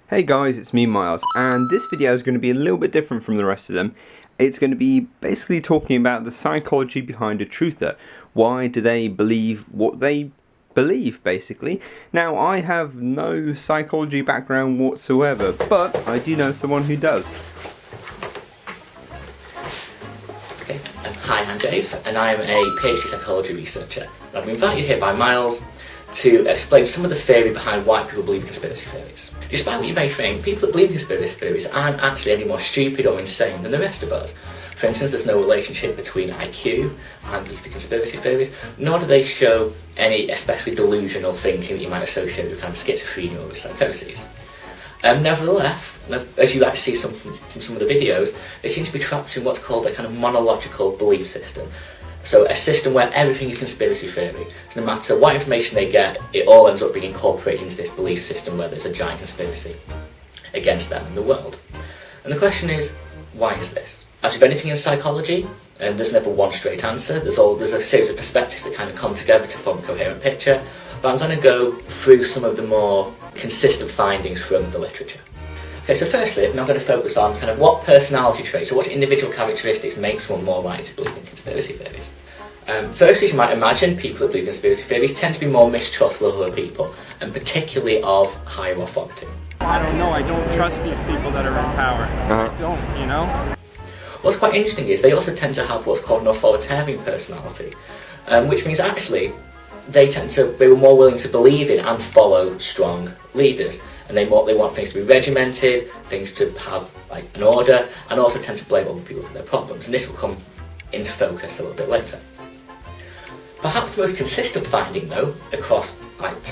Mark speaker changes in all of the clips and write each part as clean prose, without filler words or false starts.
Speaker 1: Hey guys, it's me Myles, and this video is going to be a little bit different from the rest of them. It's going to be basically talking about the psychology behind a truther. Why do they believe what they believe, basically? Now, I have no psychology background whatsoever, but I do know someone who does.
Speaker 2: Okay. Hi, I'm Dave, and I'm a PhD psychology researcher. I've been invited here by Myles to explain some of the theory behind why people believe in conspiracy theories. Despite what you may think, people that believe in conspiracy theories aren't actually any more stupid or insane than the rest of us. For instance, there's no relationship between IQ and belief in conspiracy theories, nor do they show any especially delusional thinking that you might associate with kind of schizophrenia or with psychoses. Nevertheless, as you actually see from some of the videos, they seem to be trapped in what's called a kind of monological belief system. So a system where everything is conspiracy theory. So no matter what information they get, it all ends up being incorporated into this belief system where there's a giant conspiracy against them and the world. And the question is, why is this? As with anything in psychology, there's never one straight answer. There's a series of perspectives that kind of come together to form a coherent picture. But I'm going to go through some of the more consistent findings from the literature. Okay, so firstly, I'm now going to focus on kind of what personality traits or what individual characteristics make someone more likely to believe in conspiracy theories. Firstly, as you might imagine, people that believe in conspiracy theories tend to be more mistrustful of other people, and particularly of higher authority.
Speaker 3: I don't know, I don't trust these people that are in power. I don't, you know?
Speaker 2: What's quite interesting is they also tend to have what's called an authoritarian personality, which means actually they were more willing to believe in and follow strong leaders. And they want things to be regimented, things to have like an order, and also tend to blame other people for their problems. And this will come into focus a little bit later. Perhaps the most consistent finding, though, across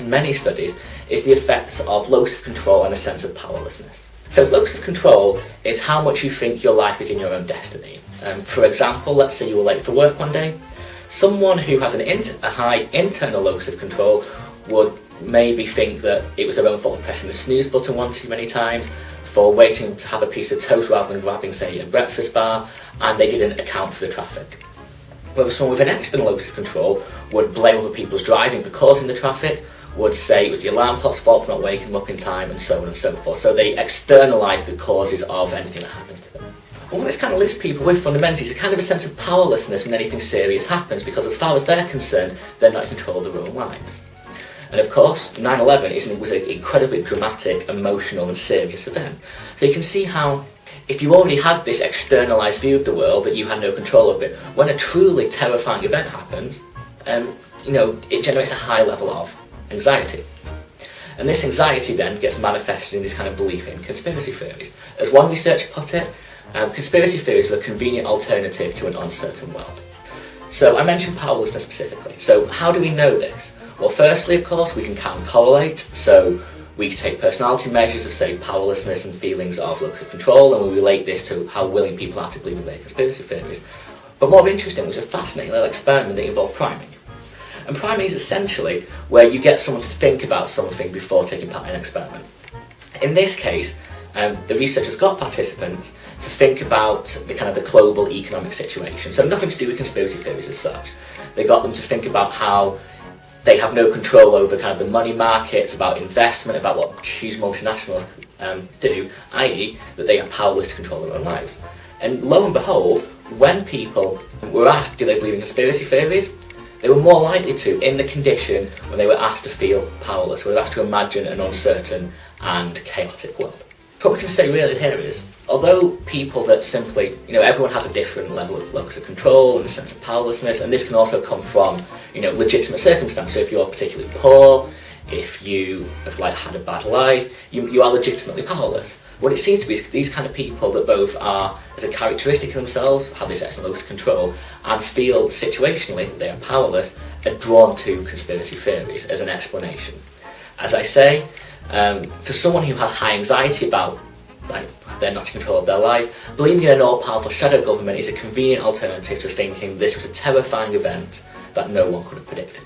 Speaker 2: many studies, is the effects of locus of control and a sense of powerlessness. So locus of control is how much you think your life is in your own destiny. For example, let's say you were late for work one day. Someone who has a high internal locus of control would maybe think that it was their own fault for pressing the snooze button one too many times, for waiting to have a piece of toast rather than grabbing, say, a breakfast bar, and they didn't account for the traffic. Whereas someone with an external locus of control would blame other people's driving for causing the traffic, would say it was the alarm clock's fault for not waking them up in time, and so on and so forth. So they externalise the causes of anything that happens to them. And what this kind of leaves people with fundamentally is a kind of a sense of powerlessness when anything serious happens, because as far as they're concerned, they're not in control of their own lives. And of course, 9/11 was an incredibly dramatic, emotional and serious event. So you can see how, if you already had this externalised view of the world that you had no control of it, when a truly terrifying event happens, it generates a high level of anxiety. And this anxiety then gets manifested in this kind of belief in conspiracy theories. As one researcher put it, conspiracy theories are a convenient alternative to an uncertain world. So I mentioned powerlessness specifically. So how do we know this? Well, firstly, of course, we can count and correlate. So we take personality measures of, say, powerlessness and feelings of locus of control, and we relate this to how willing people are to believe in their conspiracy theories. But more interesting was a fascinating little experiment that involved priming. And priming is essentially where you get someone to think about something before taking part in an experiment. In this case, the researchers got participants to think about the global economic situation. So nothing to do with conspiracy theories as such. They got them to think about how they have no control over kind of the money markets, about investment, about what huge multinationals do, i.e. that they are powerless to control their own lives. And lo and behold, when people were asked do they believe in conspiracy theories, they were more likely to in the condition when they were asked to feel powerless, when they were asked to imagine an uncertain and chaotic world. What we can say really here is, although people that simply, everyone has a different level of locus of control and a sense of powerlessness, and this can also come from, legitimate circumstances. So if you're particularly poor, if you have had a bad life, you are legitimately powerless. What it seems to be is these kind of people that both are, as a characteristic of themselves, have this excellent locus of control, and feel situationally that they are powerless, are drawn to conspiracy theories as an explanation. As I say, for someone who has high anxiety about they're not in control of their life, believing in an all-powerful shadow government is a convenient alternative to thinking this was a terrifying event that no one could have predicted.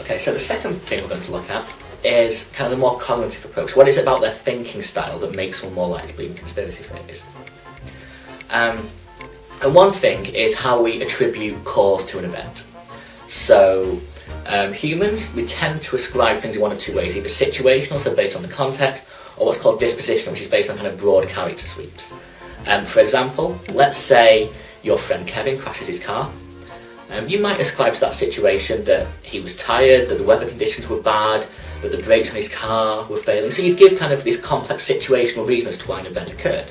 Speaker 2: Okay, so the second thing we're going to look at is kind of the more cognitive approach. What is it about their thinking style that makes one more likely to believe in conspiracy theories? And one thing is how we attribute cause to an event. So humans, we tend to ascribe things in one of two ways, either situational, so based on the context, or what's called dispositional, which is based on kind of broad character sweeps. For example, let's say your friend Kevin crashes his car. You might ascribe to that situation that he was tired, that the weather conditions were bad, that the brakes on his car were failing, so you'd give kind of this complex situational reason as to why an event occurred.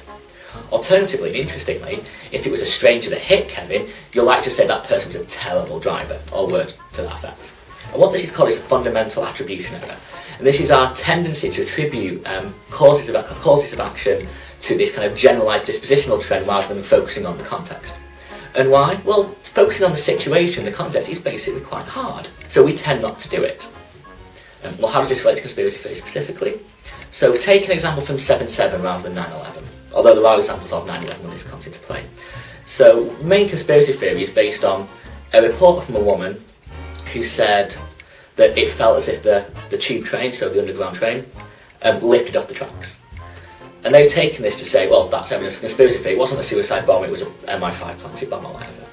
Speaker 2: Alternatively, and interestingly, if it was a stranger that hit Kevin, you're likely to say that person was a terrible driver, or words to that effect. And what this is called is a fundamental attribution error. And this is our tendency to attribute causes of action to this kind of generalised dispositional trend rather than focusing on the context. And why? Well, focusing on the situation, the context, is basically quite hard. So we tend not to do it. Well, how does this relate to conspiracy theory specifically? So take an example from 7/7 rather than 9/11. Although there are examples of 9/11 when this comes into play. So, main conspiracy theory is based on a report from a woman who said that it felt as if the tube train, so the underground train, lifted off the tracks. And they've taken this to say, well, that's evidence for conspiracy theory. It wasn't a suicide bomb, it was an MI5 planted bomb or whatever.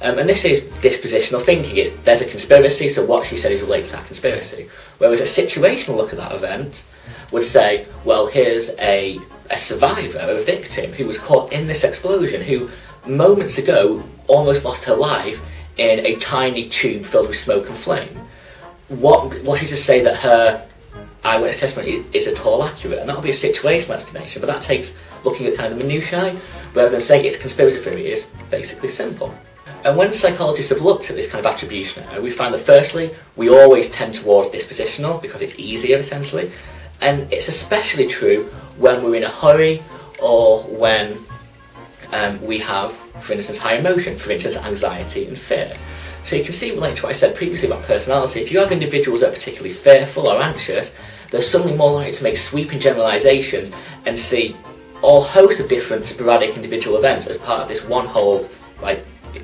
Speaker 2: And this is dispositional thinking. There's a conspiracy, so what she said is related to that conspiracy. Whereas a situational look at that event would say, well, here's a survivor, a victim, who was caught in this explosion, who moments ago almost lost her life in a tiny tube filled with smoke and flame. What is to say that her eyewitness testimony is at all accurate? And that would be a situational explanation, but that takes looking at kind of the minutiae, rather than saying it's a conspiracy theory. Is basically simple. And when psychologists have looked at this kind of attribution error, we find that firstly, we always tend towards dispositional because it's easier essentially, and it's especially true when we're in a hurry or when we have, for instance, high emotion, for instance, anxiety and fear. So you can see, related to what I said previously about personality, if you have individuals that are particularly fearful or anxious, they're suddenly more likely to make sweeping generalisations and see all host of different sporadic individual events as part of this one whole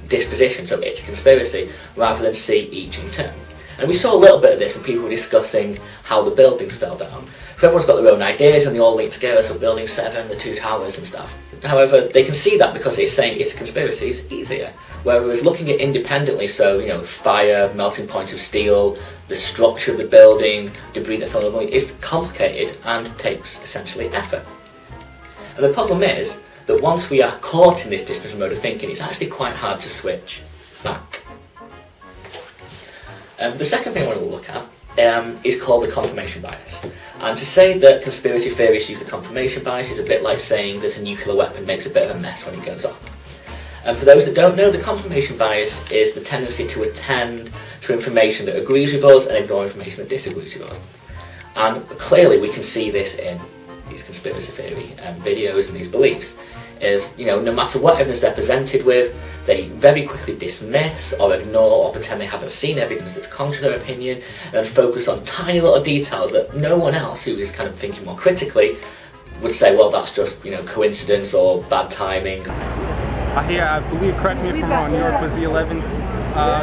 Speaker 2: disposition, so it's a conspiracy, rather than see each in turn. And we saw a little bit of this when people were discussing how the buildings fell down. So everyone's got their own ideas and they all link together, so building 7, the 2 towers and stuff. However, they can see that because it's saying it's a conspiracy is easier. Whereas looking at it independently, so, fire, melting point of steel, the structure of the building, debris that fell away, is complicated and takes essentially effort. And the problem is that once we are caught in this dispositional mode of thinking, it's actually quite hard to switch back. The second thing I want to look at is called the confirmation bias. And to say that conspiracy theorists use the confirmation bias is a bit like saying that a nuclear weapon makes a bit of a mess when it goes off. And for those that don't know, the confirmation bias is the tendency to attend to information that agrees with us and ignore information that disagrees with us. And clearly we can see this in these conspiracy theory videos and these beliefs. Is, no matter what evidence they're presented with, they very quickly dismiss or ignore or pretend they haven't seen evidence that's contrary to their opinion, and then focus on tiny little details that no one else who is kind of thinking more critically would say, well, that's just, coincidence or bad timing.
Speaker 3: I believe, correct me if I'm wrong, New York was the 11th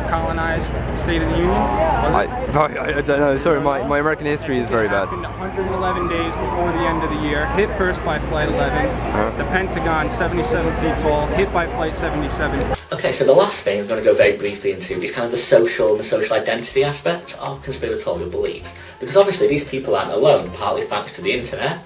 Speaker 3: colonized State of the Union?
Speaker 4: I don't know, sorry, my American history is very bad.
Speaker 3: It happened 111 days before the end of the year, hit first by Flight 11, the Pentagon, 77 feet tall, hit by Flight 77.
Speaker 2: Okay, so the last thing I'm going to go very briefly into is kind of the social identity aspect of conspiratorial beliefs. Because obviously these people aren't alone, partly thanks to the internet.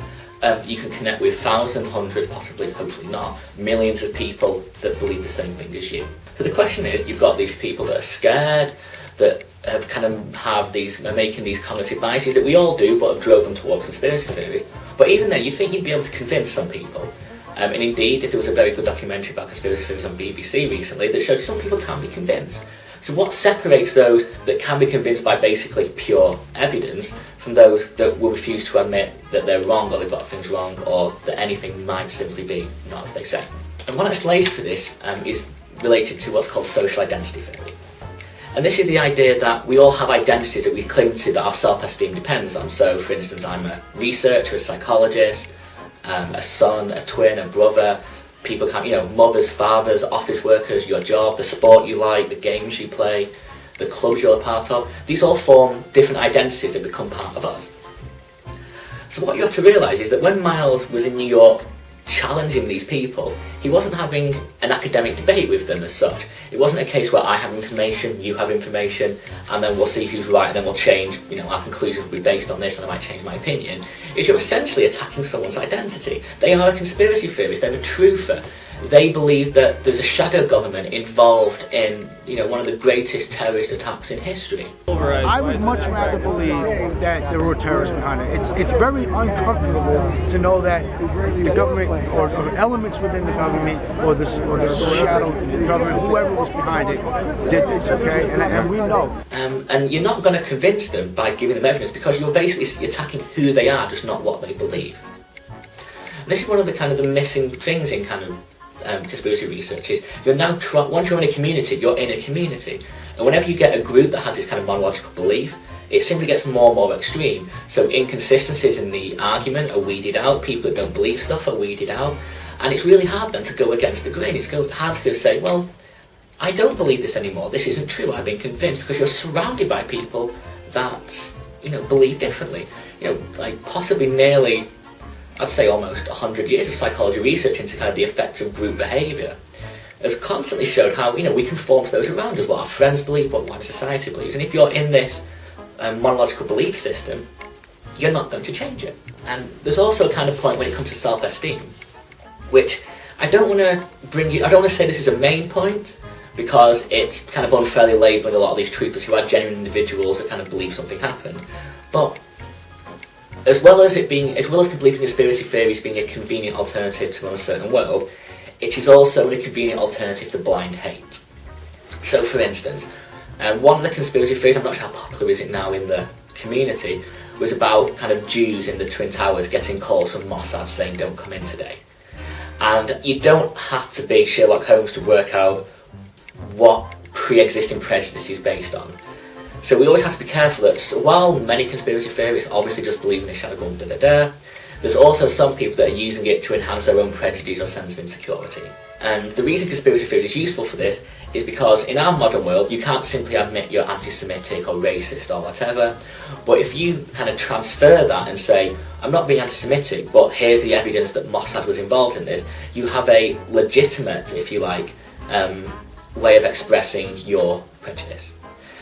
Speaker 2: You can connect with thousands, hundreds, possibly, hopefully not, millions of people that believe the same thing as you. So the question is, you've got these people that are scared, that have are making these cognitive biases that we all do, but have drove them towards conspiracy theories. But even then, you think you'd be able to convince some people. And indeed, if there was a very good documentary about conspiracy theories on BBC recently that showed some people can be convinced. So what separates those that can be convinced by basically pure evidence from those that will refuse to admit that they're wrong or they've got things wrong or that anything might simply be not as they say? And one explanation for this is related to what's called social identity theory. And this is the idea that we all have identities that we cling to that our self-esteem depends on. So, for instance, I'm a researcher, a psychologist, a son, a twin, a brother. People can, mothers, fathers, office workers, your job, the sport you like, the games you play, the clubs you're a part of. These all form different identities that become part of us. So what you have to realise is that when Myles was in New York challenging these people. He wasn't having an academic debate with them as such. It wasn't a case where I have information, you have information, and then we'll see who's right, and then we'll change, our conclusions will be based on this, and I might change my opinion. It's you're essentially attacking someone's identity. They are a conspiracy theorist, they're a truther. They believe that there's a shadow government involved in, one of the greatest terrorist attacks in history.
Speaker 5: I would much rather believe that there were terrorists behind it. It's very uncomfortable to know that the government or elements within the government or the shadow government, whoever was behind it, did this. Okay, and we know.
Speaker 2: And you're not going to convince them by giving them evidence, because you're basically attacking who they are, just not what they believe. And this is one of the missing things in conspiracy research is you're now once you're in a community, you're in a community, and whenever you get a group that has this kind of monological belief, it simply gets more and more extreme. So inconsistencies in the argument are weeded out, people that don't believe stuff are weeded out, and it's really hard then to go against the grain. It's hard to say, well, I don't believe this anymore, this isn't true, I've been convinced, because you're surrounded by people that believe differently. Like possibly nearly, I'd say almost 100 years of psychology research into the effects of group behaviour has constantly showed how we conform to those around us, what our friends believe, what wider society believes, and if you're in this monological belief system, you're not going to change it. And there's also a point when it comes to self-esteem, which I don't want to say this is a main point, because it's unfairly labelling a lot of these truthers who are genuine individuals that believe something happened, but as well as believing conspiracy theories being a convenient alternative to an uncertain world, it is also a convenient alternative to blind hate. So, for instance, one of the conspiracy theories, I'm not sure how popular is it now in the community, was about Jews in the Twin Towers getting calls from Mossad saying don't come in today. And you don't have to be Sherlock Holmes to work out what pre-existing prejudice is based on. So we always have to be careful that while many conspiracy theorists obviously just believe in a shadow government, there's also some people that are using it to enhance their own prejudice or sense of insecurity. And the reason conspiracy theory is useful for this is because in our modern world you can't simply admit you're anti-Semitic or racist or whatever, but if you transfer that and say, I'm not being anti-Semitic, but here's the evidence that Mossad was involved in this, you have a legitimate, if you like, way of expressing your prejudice.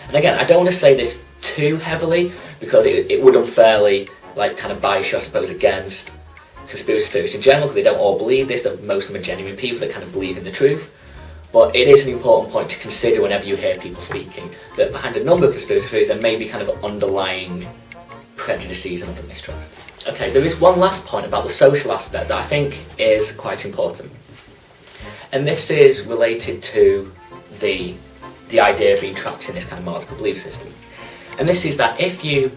Speaker 2: And again, I don't want to say this too heavily, because it would unfairly bias you, I suppose, against conspiracy theorists in general, because they don't all believe this, most of them are genuine people that believe in the truth. But it is an important point to consider whenever you hear people speaking, that behind a number of conspiracy theories there may be underlying prejudices and other mistrust. Okay, there is one last point about the social aspect that I think is quite important. And this is related to the idea of being trapped in this monological belief system. And this is that if you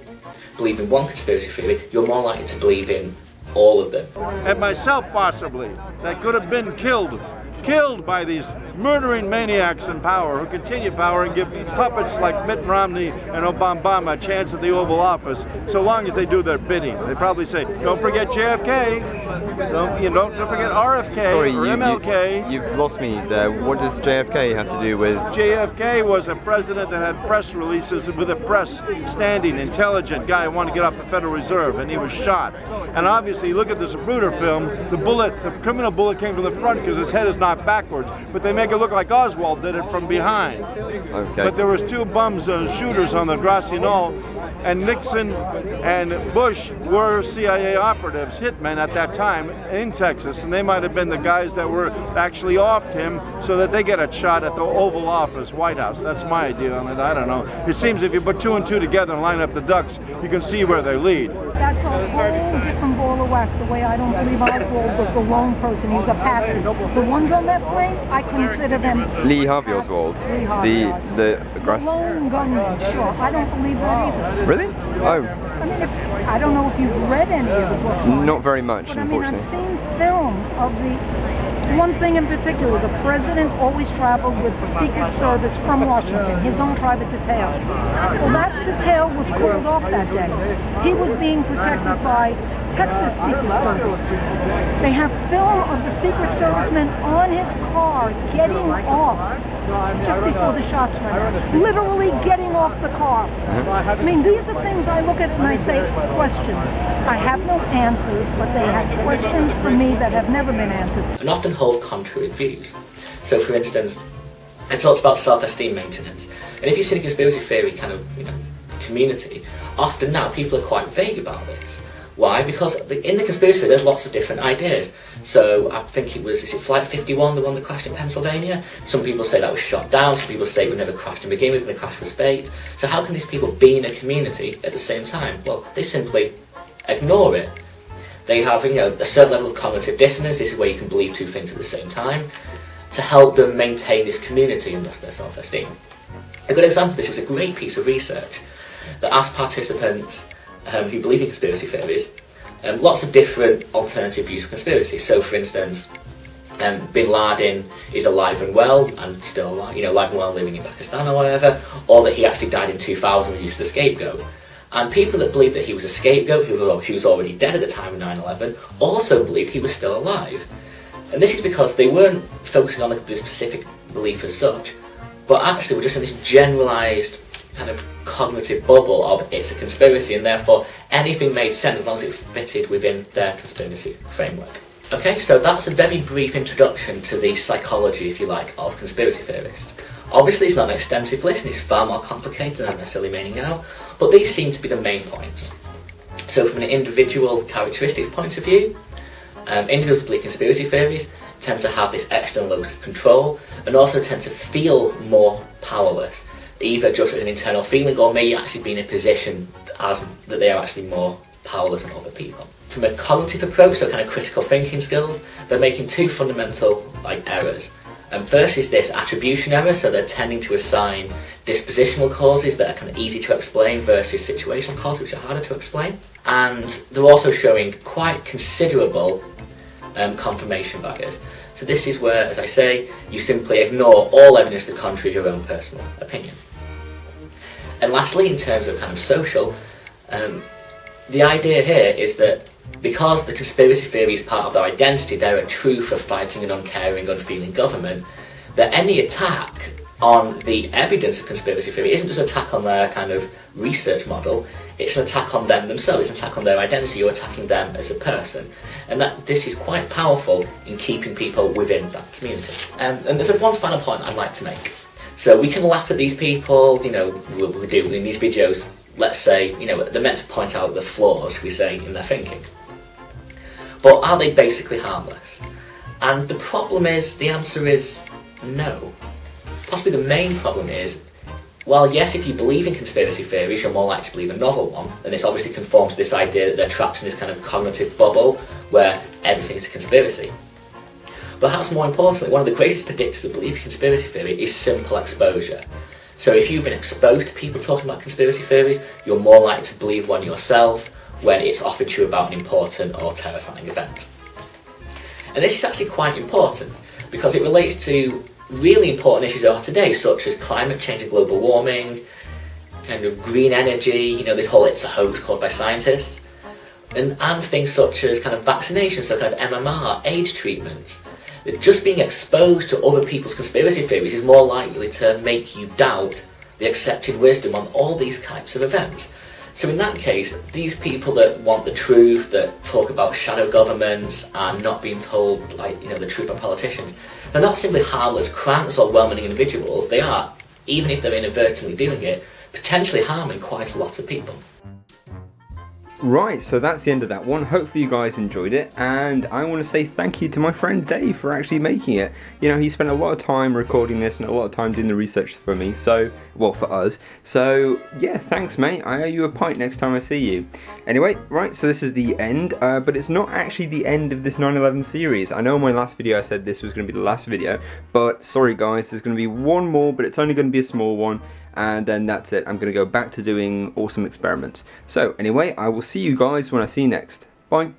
Speaker 2: believe in one conspiracy theory, you're more likely to believe in all of them.
Speaker 6: And myself possibly, that could have been killed by these murdering maniacs in power who continue power and give puppets like Mitt Romney and Obama a chance at the Oval Office, so long as they do their bidding. They probably say, don't forget JFK, don't forget RFK,
Speaker 4: Sorry,
Speaker 6: or MLK.
Speaker 4: You've lost me there. What does JFK have to do with...
Speaker 6: JFK was a president that had press releases with a press standing, intelligent guy who wanted to get off the Federal Reserve, and he was shot. And obviously, you look at this Zapruder film, the criminal bullet came from the front because his head is not backwards, but they make it look like Oswald did it from behind.
Speaker 4: Okay.
Speaker 6: But there was two bums, shooters on the grassy knoll, and Nixon and Bush were CIA operatives, hitmen at that time in Texas, and they might have been the guys that were actually offed him so that they get a shot at the Oval Office, White House. That's my idea on it. I don't know. It seems if you put two and two together and line up the ducks, you can see where they lead.
Speaker 7: That's a whole different ball of wax. The way I don't believe Oswald was the lone person. He was a patsy. The ones on that plane, I consider them
Speaker 4: Lee Harvey Oswald.
Speaker 7: Lee Harvey Oswald. The lone gunman, sure. I don't believe that either.
Speaker 4: Really? Oh.
Speaker 7: I mean, I don't know if you've read any of the books on
Speaker 4: Not
Speaker 7: it,
Speaker 4: very much,
Speaker 7: but
Speaker 4: unfortunately.
Speaker 7: I've seen film of the... One thing in particular, the president always traveled with Secret Service from Washington, his own private detail. Well, that detail was called off that day. He was being protected by Texas Secret Service. They have film of the Secret Servicemen on his car car getting off just before the shots went off. Literally getting off the car. I mean, these are things I look at and I say, questions. I have no answers, but they have questions for me that have never been answered.
Speaker 2: And often hold contrary views. So for instance, it talks about self-esteem maintenance. And if you see the conspiracy theory kind of, community, often now people are quite vague about this. Why? Because in the conspiracy theory there's lots of different ideas. So I think is it Flight 51, the one that crashed in Pennsylvania? Some people say that was shot down, some people say it never crashed to begin with, and the crash was faked. So how can these people be in a community at the same time? Well, they simply ignore it. They have a certain level of cognitive dissonance. This is where you can believe two things at the same time, to help them maintain this community and thus their self-esteem. A good example of this was a great piece of research that asked participants who believe in conspiracy theories lots of different alternative views of conspiracy. So for instance, Bin Laden is alive and well and still alive, alive and well living in Pakistan or whatever, or that he actually died in 2000 and he was the scapegoat. And people that believed that he was a scapegoat, who was already dead at the time of 9/11, also believed he was still alive. And this is because they weren't focusing on the specific belief as such, but actually were just in this generalised kind of cognitive bubble of it's a conspiracy, and therefore anything made sense as long as it fitted within their conspiracy framework. Okay, so that's a very brief introduction to the psychology, if you like, of conspiracy theorists. Obviously it's not an extensive list and it's far more complicated than I'm necessarily meaning now, but these seem to be the main points. So from an individual characteristics point of view, individuals who believe conspiracy theories tend to have this external locus of control and also tend to feel more powerless, either just as an internal feeling or may actually be in a position that they are actually more powerless than other people. From a cognitive approach, so kind of critical thinking skills, they're making two fundamental errors. First is this attribution error, so they're tending to assign dispositional causes that are kind of easy to explain versus situational causes which are harder to explain. And they're also showing quite considerable confirmation bias. So this is where, as I say, you simply ignore all evidence to the contrary of your own personal opinion. And lastly, in terms of kind of social, the idea here is that because the conspiracy theory is part of their identity, they're a truth of fighting an uncaring, unfeeling government, that any attack on the evidence of conspiracy theory isn't just an attack on their kind of research model, it's an attack on them themselves, it's an attack on their identity, you're attacking them as a person. And that this is quite powerful in keeping people within that community. And there's one final point I'd like to make. So we can laugh at these people, we do in these videos, let's say, they're meant to point out the flaws, should we say, in their thinking. But are they basically harmless? And the problem is, the answer is no. Possibly the main problem is, well, yes, if you believe in conspiracy theories, you're more likely to believe a novel one, and this obviously conforms to this idea that they're trapped in this kind of cognitive bubble where everything is a conspiracy. But perhaps more importantly, one of the greatest predictors of belief in conspiracy theory is simple exposure. So if you've been exposed to people talking about conspiracy theories, you're more likely to believe one yourself when it's offered to you about an important or terrifying event. And this is actually quite important because it relates to really important issues of today, such as climate change and global warming, kind of green energy, this whole it's a hoax caused by scientists, and things such as kind of vaccinations, so kind of MMR, AIDS treatments. That just being exposed to other people's conspiracy theories is more likely to make you doubt the accepted wisdom on all these types of events. So in that case, these people that want the truth, that talk about shadow governments and not being told, the truth by politicians, they're not simply harmless cranks or well-meaning individuals. They are, even if they're inadvertently doing it, potentially harming quite a lot of people.
Speaker 1: Right, so that's the end of that one. Hopefully you guys enjoyed it, and I want to say thank you to my friend Dave for actually making it. He spent a lot of time recording this and a lot of time doing the research for me, for us. So yeah, thanks mate, I owe you a pint next time I see you. Anyway, right, so this is the end, but it's not actually the end of this 9/11 series. I know in my last video I said this was going to be the last video, but sorry guys, there's going to be one more, but it's only going to be a small one. And then that's it. I'm going to go back to doing awesome experiments. So anyway, I will see you guys when I see you next. Bye.